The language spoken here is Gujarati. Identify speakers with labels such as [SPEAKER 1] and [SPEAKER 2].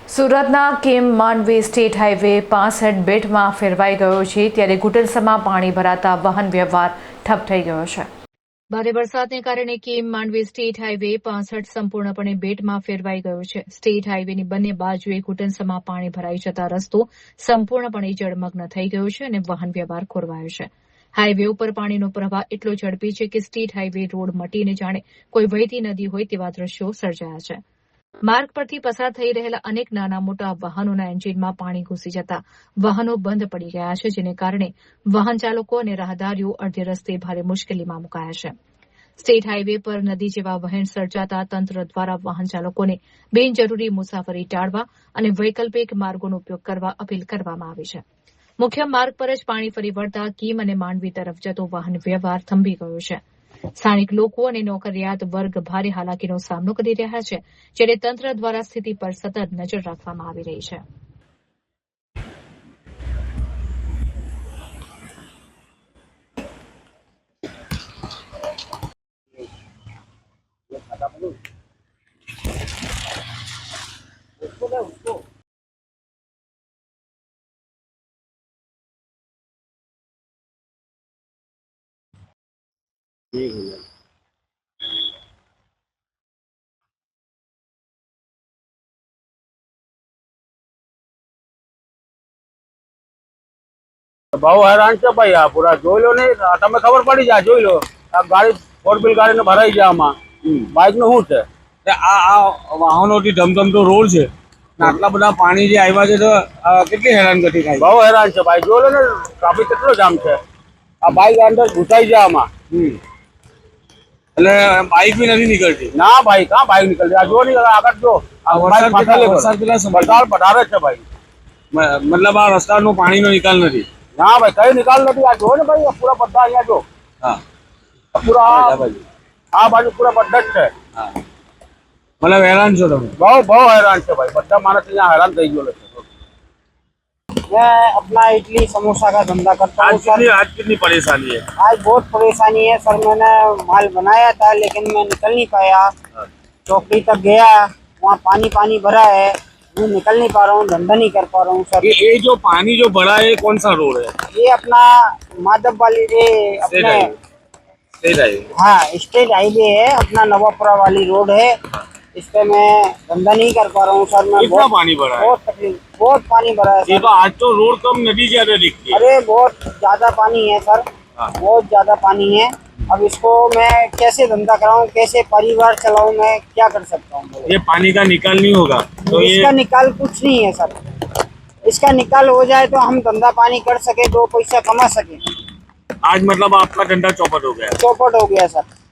[SPEAKER 1] સુરતના કેમ માંડવી સ્ટેટ હાઈવે 65 બેટમાં ફેરવાઈ ગયો છે, ત્યારે ઘૂંટણસમાં પાણી ભરાતા વાહન વ્યવહાર ઠપ થઈ ગયો છે। ભારે વરસાદને કારણે કેમ માંડવી સ્ટેટ હાઈવે 65 સંપૂર્ણપણે બેટમાં ફેરવાઈ ગયો છે। સ્ટેટ હાઈવેની બંને બાજુએ ઘૂંટણસમાં પાણી ભરાઈ જતા રસ્તો સંપૂર્ણપણે જળમગ્ન થઈ ગયો છે અને વાહન વ્યવહાર ખોરવાયો છે। હાઈવે ઉપર પાણીનો પ્રવાહ એટલો ઝડપી છે કે સ્ટેટ હાઈવે રોડ મટીને જાણે કોઈ વહેતી નદી હોય તેવા દ્રશ્યો સર્જાયા છે। માર્ગ પરથી પસાર થઈ રહેલા અનેક નાના મોટા વાહનોના એન્જિનમાં પાણી ઘૂસી જતા વાહનો બંધ પડી ગયા છે, જેને કારણે વાહન ચાલકો અને રાહદારીઓ અડધે રસ્તે ભારે મુશ્કેલીમાં મુકાયા છે। સ્ટેટ હાઈવે પર નદી જેવા વહેણ સર્જાતા તંત્ર દ્વારા વાહન ચાલકોને બિનજરૂરી મુસાફરી ટાળવા અને વૈકલ્પિક માર્ગોનો ઉપયોગ કરવા અપીલ કરવામાં આવી છે। મુખ્ય માર્ગ પર જ પાણી ફરી વળતા કીમ અને માંડવી તરફ જતો વાહન વ્યવહાર થંભી ગયો છે। સ્થાનિક લોકો અને નોકરિયાત વર્ગ ભારે હાલાકીનો સામનો કરી રહ્યા છે, જ્યારે તંત્ર દ્વારા સ્થિતિ પર સતત નજર રાખવામાં આવી રહી છે।
[SPEAKER 2] भाव हैरान છે ભાઈ। આ પૂરા જોઈ લો ને, તમે ખબર પડી જાય। જોઈ લો આ ગાડી 4 વ્હીલ ગાડીને ભરાઈ જાય આમાં। બાઇક નું શું છે?
[SPEAKER 3] આ વાહનોથી ધમધમતો રોડ છે, આટલા બધા પાણી જે આવ્યા છે તો કેટલી હેરાનગતિ થાય।
[SPEAKER 2] બહુ હેરાન છે ભાઈ। જોઈ લો ને ટ્રાફિક કેટલો જામ છે। આ બાઇક અંદર ઘૂસાઈ જાય આમાં।
[SPEAKER 3] એટલે બાઇક બી નથી નીકળતી।
[SPEAKER 2] ના ભાઈ, ક્યાં બાઇક નીકળતી? આ જો નહીં, આગળ જો
[SPEAKER 3] વરસાદ
[SPEAKER 2] વરસાદ પધારે છે ભાઈ।
[SPEAKER 3] મતલબ આ રસ્તાનો પાણીનો નિકાલ નથી।
[SPEAKER 2] ના ભાઈ, કઈ નિકાલ નથી। આ જો ને ભાઈ, આ પૂરા બધા અહીંયા જો,
[SPEAKER 3] હા,
[SPEAKER 2] પૂરા આ બાજુ પૂરા બધા જ છે।
[SPEAKER 3] હા, મતલબ હેરાન છો તમે?
[SPEAKER 2] બહુ હેરાન છે ભાई। બધા मानस यहाँ हैरान થઈ ગયો છે।
[SPEAKER 4] मैं अपना इडली समोसा का धंधा करता हूँ सर।
[SPEAKER 3] आज कितनी परेशानी है?
[SPEAKER 4] आज बहुत परेशानी है सर। मैंने माल बनाया था लेकिन मैं निकल नहीं पाया। चौकड़ी तक गया, वहाँ पानी पानी भरा है, मैं निकल नहीं पा रहा हूँ, धंधा नहीं कर पा रहा हूँ सर।
[SPEAKER 3] ये जो पानी जो भरा है कौन सा रोड है?
[SPEAKER 4] ये अपना माधव वाली अपने
[SPEAKER 3] स्टेट हाईवे।
[SPEAKER 4] हाँ, स्टेट हाईवे है अपना, नवापुरा वाली रोड है। इस पे मैं धंधा नहीं कर पा रहा हूँ सर। मैं
[SPEAKER 3] कितना पानी भरा है?
[SPEAKER 4] बहुत तकलीफ, बहुत पानी भरा है
[SPEAKER 3] ये
[SPEAKER 4] सर।
[SPEAKER 3] तो आज तो रोड कम नदी ज्यादा दिखती है।
[SPEAKER 4] अरे बहुत ज्यादा पानी है सर, बहुत ज्यादा पानी है। अब इसको मैं कैसे धंधा कराऊं, कैसे परिवार चलाऊं, मैं क्या कर सकता हूँ?
[SPEAKER 3] ये पानी का निकाल नहीं होगा तो
[SPEAKER 4] इसका निकाल कुछ नहीं है सर। इसका निकाल हो जाए तो हम धंधा पानी कर सके, 2 पैसा कमा सके।
[SPEAKER 3] आज मतलब आपका धंधा चौपट हो गया।
[SPEAKER 4] चौपट हो गया सर।